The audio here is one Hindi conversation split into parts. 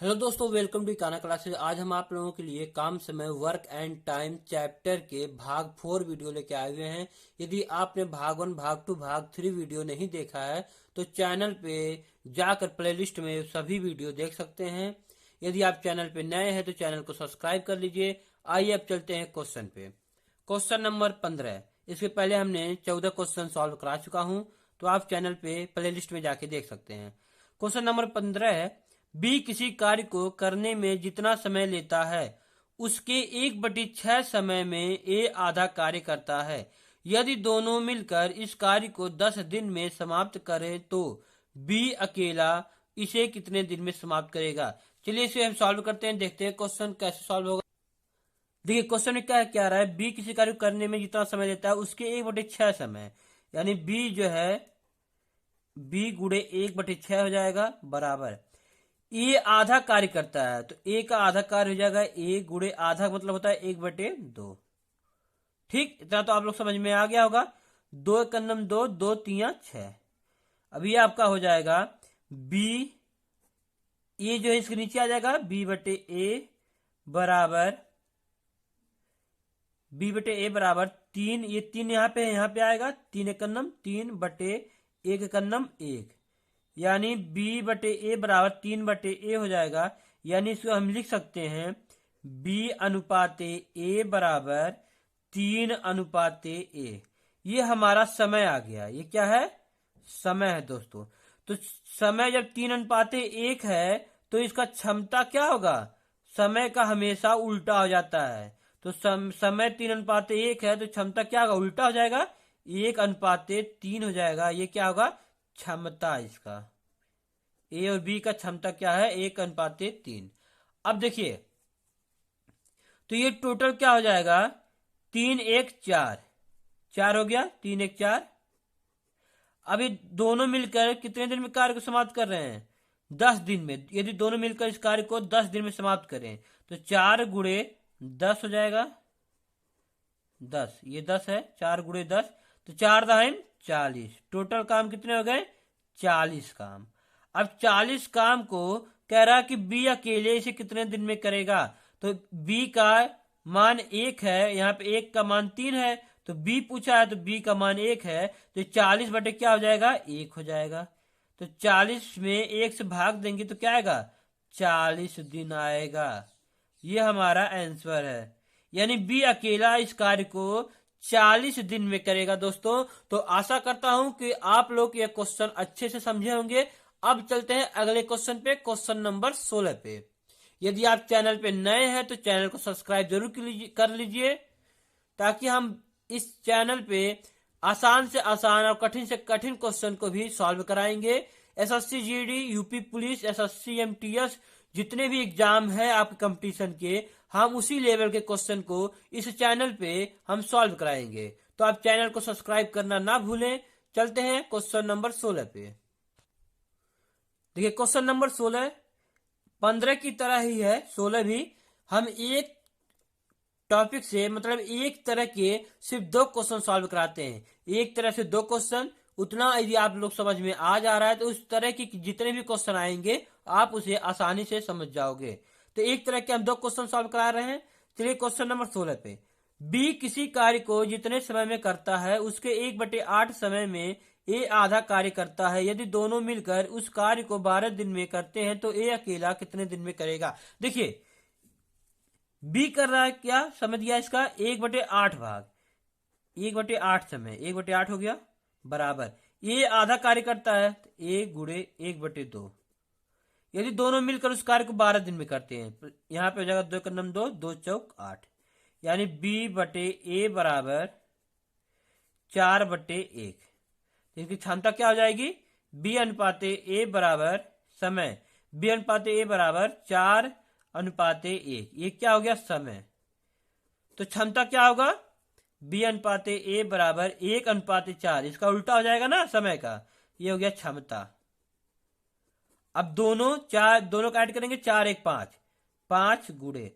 हेलो दोस्तों, वेलकम टू काना क्लासेस। आज हम आप लोगों के लिए काम समय वर्क एंड टाइम चैप्टर के भाग 4 वीडियो लेके आए हुए हैं। यदि आपने भाग 1, भाग 2, भाग 3 वीडियो नहीं देखा है तो चैनल पे जाकर प्लेलिस्ट में सभी वीडियो देख सकते हैं। यदि आप चैनल पे नए हैं तो चैनल को सब्सक्राइब कर लीजिए। आइए अब चलते हैं क्वेश्चन पे। Question number 15। इसके पहले हमने 14 क्वेश्चन सॉल्व करा चुका हूँ, तो आप चैनल पे प्लेलिस्ट में जाके देख सकते हैं। क्वेश्चन नंबर 15 है, बी किसी कार्य को करने में जितना समय लेता है उसके 1/6 समय में ए आधा कार्य करता है। यदि दोनों मिलकर इस कार्य को 10 दिन में समाप्त करें तो बी अकेला इसे कितने दिन में समाप्त करेगा। चलिए इसे हम सॉल्व करते हैं, देखते हैं क्वेश्चन कैसे सॉल्व होगा। देखिए क्वेश्चन में क्या रहा है, बी किसी कार्य को करने में जितना समय लेता है उसके 1/6 समय, यानी बी जो है बी गुणे 1/6 हो जाएगा बराबर ए आधा कार्य करता है, तो ए का आधा कार्य हो जाएगा ए गुणे आधा मतलब होता है 1/2। ठीक, इतना तो आप लोग समझ में आ गया होगा। 2 × 2 2 3 6। अब ये आपका हो जाएगा बी, ये जो है इसके नीचे आ जाएगा b/a बराबर b/a 3। ये 3 यहाँ पे आएगा, 3 × 3/1 यानी b/a बराबर 3/a हो जाएगा। यानी इसको हम लिख सकते हैं b/a बराबर 3/a। ये हमारा समय आ गया। ये क्या है? समय है दोस्तों। तो समय जब 3/1 है तो इसका क्षमता क्या होगा? समय का हमेशा उल्टा हो जाता है। तो समय 3/1 है तो क्षमता क्या होगा? उल्टा हो जाएगा, 1/3 हो जाएगा। ये क्या होगा? क्षमता। इसका ए और बी का क्षमता क्या है? 1/3। अब देखिए तो ये टोटल क्या हो जाएगा? 3 1 4 4 हो गया, 3 1 4। अब ये दोनों मिलकर कितने दिन में कार्य को समाप्त कर रहे हैं? 10 दिन में। यदि दोनों मिलकर इस कार्य को 10 दिन में समाप्त करें तो 4 गुणे 10 हो जाएगा 10। ये 10 है, 4 गुणे 10 तो 4 दाहिन 40। टोटल काम कितने हो गए? 40 काम। अब 40 काम को कह रहा कि बी अकेले इसे कितने दिन में करेगा। तो बी का मान 1 है, यहाँ पे 1 का मान 3 है, तो बी पूछा है तो बी का मान 1 है, तो 40 बटे क्या हो जाएगा? 1 हो जाएगा। तो 40 में 1 से भाग देंगे तो क्या आएगा? 40 दिन आएगा। ये हमारा आंसर है। यानी बी अकेला इस कार्य को 40 दिन में करेगा दोस्तों। तो आशा करता हूं कि आप लोग ये क्वेश्चन अच्छे से समझे होंगे। अब चलते हैं अगले क्वेश्चन पे, क्वेश्चन नंबर 16 पे। यदि आप चैनल पे नए हैं तो चैनल को सब्सक्राइब जरूर कर लीजिए, ताकि हम इस चैनल पे आसान से आसान और कठिन से कठिन क्वेश्चन को भी सॉल्व कराएंगे। SSC GD, UP police, SSC MTS, जितने भी एग्जाम है आपके कंपटीशन के, हम उसी लेवल के क्वेश्चन को इस चैनल पे हम सॉल्व कराएंगे। तो आप चैनल को सब्सक्राइब करना ना भूलें। चलते हैं क्वेश्चन नंबर 16 पे। देखिए क्वेश्चन नंबर 16 15 की तरह ही है, 16 भी। हम एक टॉपिक से मतलब एक तरह के सिर्फ 2 क्वेश्चन सॉल्व कराते हैं। एक तरह से 2 क्वेश्चन, उतना यदि आप लोग समझ में आ जा रहा है तो उस तरह की जितने भी क्वेश्चन आएंगे आप उसे आसानी से समझ जाओगे। तो एक तरह के हम 2 क्वेश्चन सॉल्व करा रहे हैं। चलिए क्वेश्चन नंबर 16 पे। बी किसी कार्य को जितने समय में करता है उसके 1/8 समय में ए आधा कार्य करता है। यदि दोनों मिलकर उस कार्य को 12 दिन में करते हैं तो ए अकेला कितने दिन में करेगा। देखिए बी कर रहा है क्या, समझ गया? इसका 1/8 भाग 1/8 समय, 1/8 हो गया बराबर ये आधा कार्य करता है तो 1 गुणे 1/2। यदि दोनों मिलकर उस कार्य को 12 दिन में करते हैं तो यहां पे हो जाएगा 2 × 2 2 चौक 8, यानी b/a बराबर 4/1। इसकी क्षमता क्या हो जाएगी? b/a बराबर समय, b/a बराबर 4/1। ये क्या हो गया? समय। तो क्षमता क्या होगा? b/a बराबर 1/4। इसका उल्टा हो जाएगा ना समय का। ये हो गया क्षमता। अब दोनों का ऐड करेंगे, 4 1 5 5 गुणे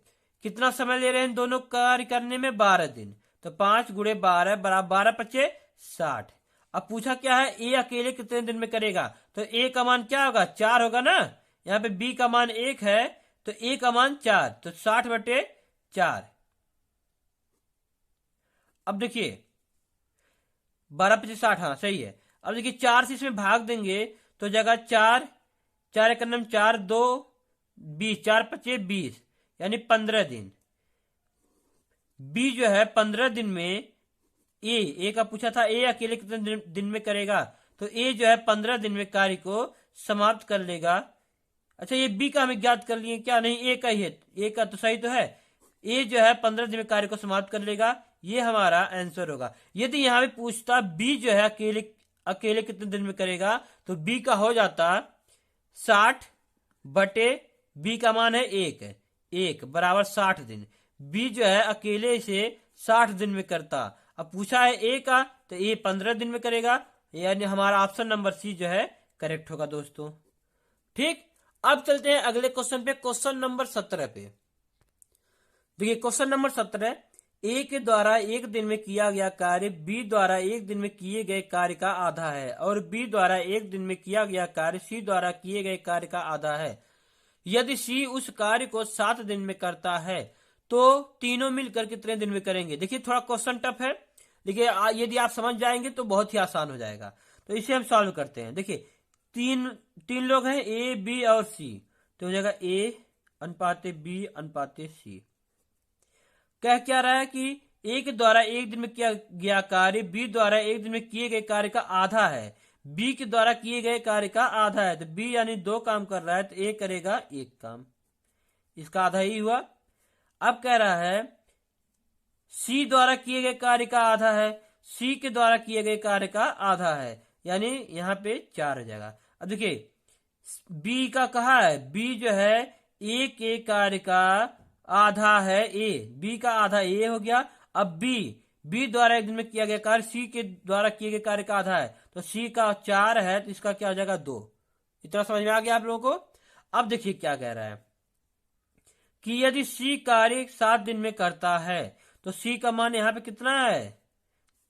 कितना समय ले रहे हैं दोनों कार्य करने में? 12 दिन। तो 5 गुणे 12 बराबर 12 × 5 = 60। अब पूछा क्या है? ए अकेले कितने दिन में करेगा। तो ए का मान क्या होगा? 4 होगा ना, यहाँ पे बी का मान 1 है तो ए का मान 4, तो 60/4। अब देखिए 12×5 = 60, हाँ सही है। अब देखिए 4 से इसमें भाग देंगे तो जगह 4, 4 एक नम 4, 2 20, 4×5 = 20, यानी 15 दिन। बी जो है 15 दिन में ए का पूछा था, ए अकेले कितने दिन में करेगा, तो ए जो है 15 दिन में कार्य को समाप्त कर लेगा। अच्छा ये बी का हमें ज्ञात कर लिए क्या, नहीं ए का ही है, ए का तो सही तो है। ए जो है 15 दिन में कार्य को समाप्त कर लेगा, ये हमारा आंसर होगा। यदि यहां पे पूछता बी जो है अकेले अकेले कितने दिन में करेगा, तो बी का हो जाता 60 बी का मान है 1 बराबर 60 दिन। बी जो है अकेले से 60 दिन में करता। अब पूछा है ए का, तो ए 15 दिन में करेगा, यानी हमारा ऑप्शन नंबर सी जो है करेक्ट होगा दोस्तों। ठीक, अब चलते हैं अगले क्वेश्चन पे, क्वेश्चन नंबर 17 पे। देखिए क्वेश्चन नंबर 17, ए के द्वारा एक दिन में किया गया कार्य बी द्वारा एक दिन में किए गए कार्य का आधा है, और बी द्वारा एक दिन में किया गया कार्य सी द्वारा किए गए कार्य का आधा है। यदि सी उस कार्य को 7 दिन में करता है तो तीनों मिलकर कितने दिन में करेंगे। देखिए थोड़ा क्वेश्चन टफ है, देखिए यदि आप समझ जाएंगे तो बहुत ही आसान हो जाएगा। तो इसे हम सॉल्व करते हैं। देखिए तीन लोग हैं, ए बी और सी, तो हो जाएगा ए अनुपाते बी अनुपाते सी। कह क्या रहा है कि ए के द्वारा एक दिन में किया गया कार्य बी द्वारा एक दिन में किए गए कार्य का आधा है, बी के द्वारा किए गए कार्य का आधा है। तो बी यानी 2 काम कर रहा है तो ए करेगा 1 काम, इसका आधा ही हुआ। अब कह रहा है सी द्वारा किए गए कार्य का आधा है, सी के द्वारा किए गए कार्य का आधा है, यानी यहां पे 4 हो जाएगा। अब देखिए बी का कहा है, बी जो है ए के कार्य का आधा है, ए बी का आधा ए हो गया। अब बी द्वारा एक दिन में किया गया कार्य सी के द्वारा किए गए कार्य का आधा है, तो सी का 4 है तो इसका क्या हो जाएगा 2। इतना समझ में आ गया आप लोगों को। अब देखिए क्या कह रहा है कि यदि सी कार्य 7 दिन में करता है तो सी का मान यहां पे कितना है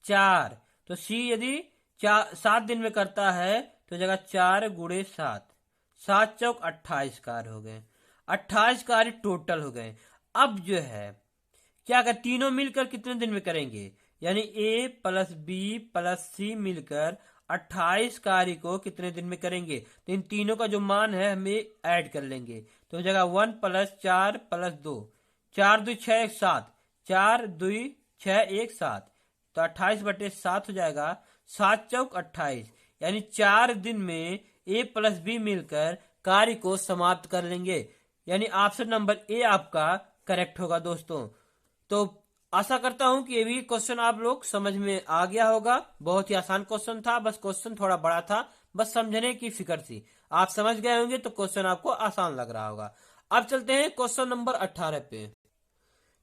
4, तो सी यदि 7 दिन में करता है तो जगह 4 × 7, 7 × 28 कार्य हो गए, 28 कार्य टोटल हो गए। अब जो है क्या कर तीनों मिलकर कितने दिन में करेंगे, यानी ए प्लस बी प्लस सी मिलकर 28 कार्य को कितने दिन में करेंगे। तो इन तीनों का जो मान है हमें ऐड कर लेंगे, तो हो जाएगा 1 + 4 + 2, 4 2 6 1 7, 4 2 6 1 7, तो 28/7 हो जाएगा, 7 × 28, यानी 4 दिन में ए प्लस बी मिलकर कार्य को समाप्त कर लेंगे, यानी ऑप्शन नंबर ए आपका करेक्ट होगा दोस्तों। तो आशा करता हूं कि ये भी क्वेश्चन आप लोग समझ में आ गया होगा। बहुत ही आसान क्वेश्चन था, बस क्वेश्चन थोड़ा बड़ा था, बस समझने की फिक्र थी। आप समझ गए होंगे तो क्वेश्चन आपको आसान लग रहा होगा। अब चलते हैं क्वेश्चन नंबर 18 पे।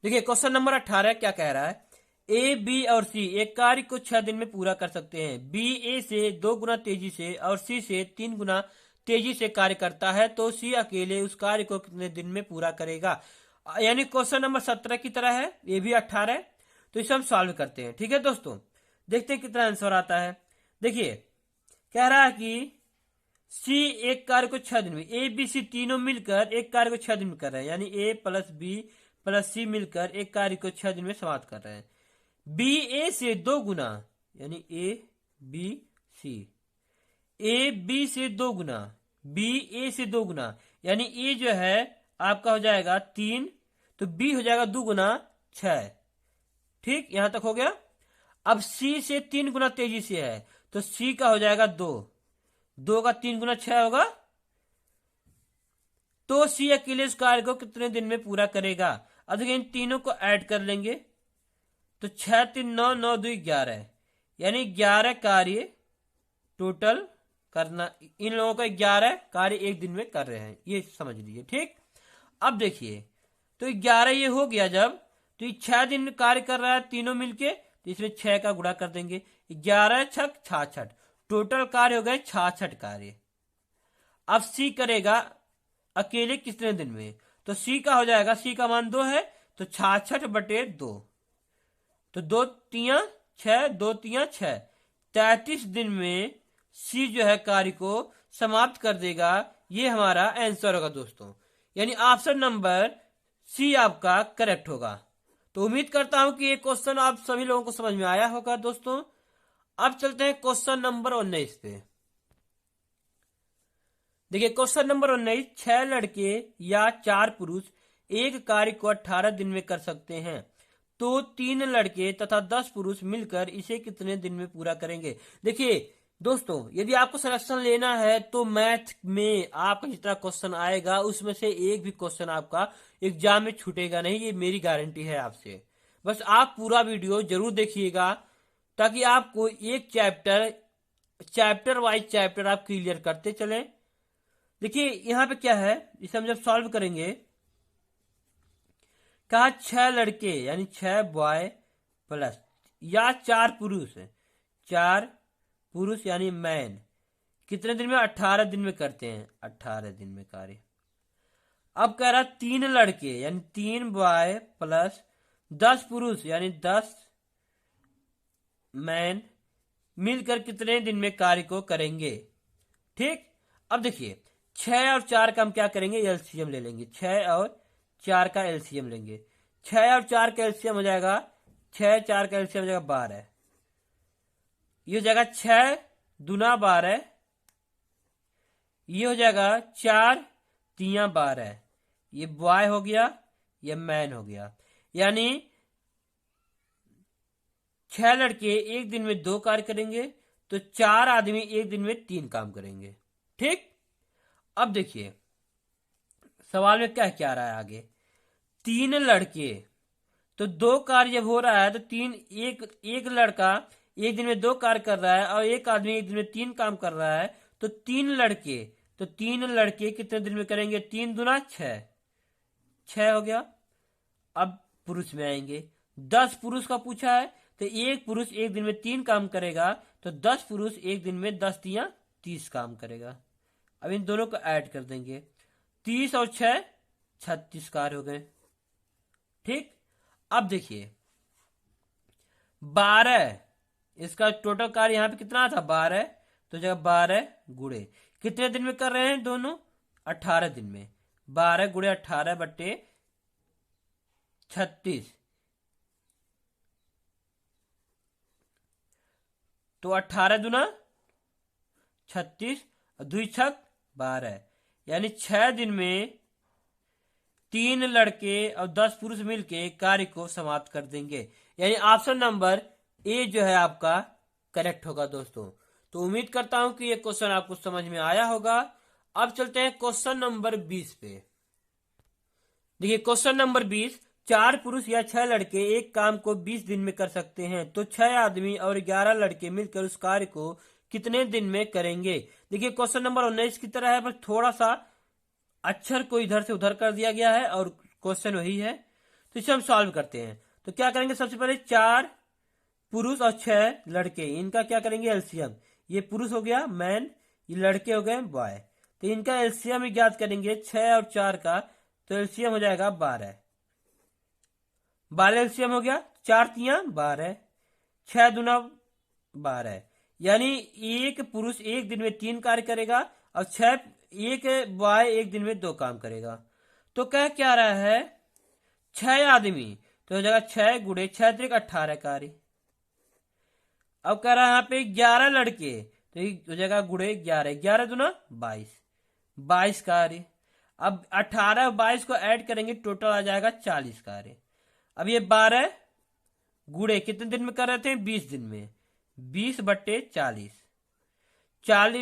देखिए क्वेश्चन नंबर 18 क्या कह रहा है, ए बी और सी एक कार्य को 6 दिन में पूरा कर सकते हैं। बी ए से 2 गुना तेजी से और सी से 3 गुना तेजी से कार्य करता है, तो सी अकेले उस कार्य को कितने दिन में पूरा करेगा। यानी क्वेश्चन नंबर 17 की तरह है, ये भी 18 है, तो इसे हम सॉल्व करते हैं। ठीक है दोस्तों, देखते हैं कितना आंसर आता है। देखिए कह रहा है कि सी एक कार्य को 6 दिन में, ए बी सी तीनों मिलकर एक कार्य को 6 दिन में कर रहे हैं, यानी ए प्लस बी प्लस सी मिलकर एक कार्य को 6 दिन में समाप्त कर रहे हैं। बी ए से 2 गुना, यानी A B C, A B से 2 गुना, बी ए से 2 गुना, यानी ए जो है आपका हो जाएगा 3, तो बी हो जाएगा 2 गुना 6। ठीक, यहां तक हो गया। अब सी से 3 गुना तेजी से है, तो सी का हो जाएगा 2, 2 का 3 गुना 6 होगा, तो सी अकेले इस कार्य को कितने दिन में पूरा करेगा। अब देखिए इन तीनों को ऐड कर लेंगे, तो 6 3 9 9 2 11, यानी 11 कार्य टोटल करना, इन लोगों का 11 कार्य एक दिन में कर रहे हैं, ये समझ लीजिए। ठीक, अब देखिए तो 11 ये हो गया जब, तो ये 6 दिन में कार्य कर रहा है तीनों मिलके, तो इसमें 6 का गुणा कर देंगे, 11 6 66, टोटल कार्य हो गए 66 कार्य। अब सी करेगा अकेले कितने दिन में, तो सी का हो जाएगा, सी का मान 2 है, तो 66/2, तो 2 3 6, 2 3 6, 33 दिन में सी जो है कार्य को समाप्त कर देगा, ये हमारा आंसर होगा दोस्तों, यानी ऑप्शन नंबर सी आपका करेक्ट होगा। तो उम्मीद करता हूं कि ये क्वेश्चन आप सभी लोगों को समझ में आया होगा दोस्तों। अब चलते हैं क्वेश्चन नंबर 19 पे। देखिए क्वेश्चन नंबर 19, 6 लड़के या 4 पुरुष एक कार्य को 18 दिन में कर सकते हैं, तो 3 लड़के तथा 10 पुरुष मिलकर इसे कितने दिन में पूरा करेंगे। देखिए दोस्तों, यदि आपको सिलेक्शन लेना है तो मैथ में आपका जितना क्वेश्चन आएगा उसमें से एक भी क्वेश्चन आपका एग्जाम में छूटेगा नहीं, ये मेरी गारंटी है आपसे। बस आप पूरा वीडियो जरूर देखिएगा ताकि आपको एक चैप्टर वाइज चैप्टर आप क्लियर करते चलें। देखिए यहां पे क्या है, इसे हम जब सॉल्व करेंगे, कहा 6 लड़के यानी 6 बॉय प्लस या 4 पुरुष, 4 पुरुष यानी मैन कितने दिन में, 18 दिन में करते हैं, 18 दिन में कार्य। अब कह रहा 3 लड़के यानी 3 बॉय प्लस 10 पुरुष यानी 10 मैन मिलकर कितने दिन में कार्य को करेंगे। ठीक, अब देखिए 6 और 4 का हम क्या करेंगे, एलसीएम ले लेंगे। 6 और 4 का एलसीएम लेंगे। 6 और 4 का एलसीएम हो जाएगा, 6 4 का एलसीएम हो जाएगा 12, ये हो जाएगा 6 दूना 12, ये हो जाएगा 4 3 12, ये बॉय हो गया, ये मैन हो गया। यानी 6 लड़के एक दिन में 2 कार्य करेंगे, तो 4 आदमी एक दिन में 3 काम करेंगे। ठीक, अब देखिए सवाल में क्या क्या रहा है आगे, 3 लड़के, तो 2 कार्य जब हो रहा है तो एक लड़का एक दिन में 2 कार्य कर रहा है और एक आदमी एक दिन में 3 काम कर रहा है, तो 3 लड़के कितने दिन में करेंगे, 3 दूना 6, 6 हो गया। अब पुरुष में आएंगे, 10 पुरुष का पूछा है, तो एक पुरुष एक दिन में 3 काम करेगा, तो 10 पुरुष एक दिन में 10 3 30 काम करेगा। अब इन दोनों को ऐड कर देंगे, 30 और 6 36 कार्य हो गए। ठीक, अब देखिए 12, इसका टोटल कार्य यहां पे कितना था 12, तो जगह 12 गुणे कितने दिन में कर रहे हैं दोनों, 18 दिन में। 12 गुणे 18 बट्टे 36, तो 18 दूना 36 और 2 छक 12, यानी 6 दिन में 3 लड़के और 10 पुरुष मिलके कार्य को समाप्त कर देंगे। यानी ऑप्शन नंबर ए जो है आपका करेक्ट होगा दोस्तों। तो उम्मीद करता हूं कि ये क्वेश्चन आपको समझ में आया होगा। अब चलते हैं क्वेश्चन नंबर 20 पे। देखिए क्वेश्चन नंबर 20, 4 पुरुष या 6 लड़के एक काम को 20 दिन में कर सकते हैं, तो 6 आदमी और 11 लड़के मिलकर उस कार्य को कितने दिन में करेंगे। देखिए क्वेश्चन नंबर 19 की तरह है, पर थोड़ा सा अक्षर को इधर से उधर कर दिया गया है और क्वेश्चन वही है। तो इसे हम सॉल्व करते हैं। तो क्या करेंगे, सबसे पहले 4 पुरुष और 6 लड़के, इनका क्या करेंगे एलसीएम। ये पुरुष हो गया मैन, ये लड़के हो गए बॉय, तो इनका एलसीएम ही ज्ञात करेंगे 6 और 4 का, तो एलसीएम हो जाएगा 12। 12 एलसीएम हो गया, 4 3 12, 6 दूना 12, यानी एक पुरुष एक दिन में 3 कार्य करेगा और एक बॉय एक दिन में 2 काम करेगा। तो क्या रहा है 6 आदमी, तो हो जाएगा 6 गुणे 6 त्रिक 18 कार्य। अब कह रहा है यहाँ पे 11 लड़के, तो हो जाएगा गुणे 11, 11 दूना 22, 22 कार्य। अब 18 और 22 को ऐड करेंगे, टोटल आ जाएगा 40 कार्य। अब ये 12 गुणे कितने दिन में कर रहे थे, 20 दिन में, 20 बट्टे 40,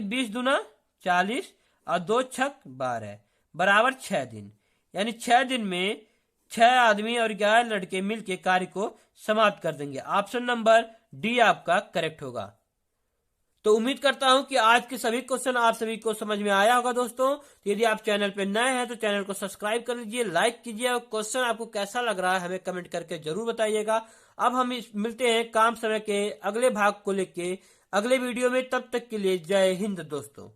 20 दूना 40 और 2 छक 12 बराबर 6 दिन। यानी 6 दिन में 6 आदमी और 11 लड़के मिलके कार्य को समाप्त कर देंगे। ऑप्शन नंबर डी आपका करेक्ट होगा। तो उम्मीद करता हूं कि आज के सभी क्वेश्चन आप सभी को समझ में आया होगा दोस्तों। तो यदि आप चैनल पे नए हैं तो चैनल को सब्सक्राइब कर लीजिए, लाइक कीजिए और क्वेश्चन आपको कैसा लग रहा है हमें कमेंट करके जरूर बताइएगा। अब हम मिलते हैं काम समय के अगले भाग को लेके अगले वीडियो में, तब तक के लिए जय हिंद दोस्तों।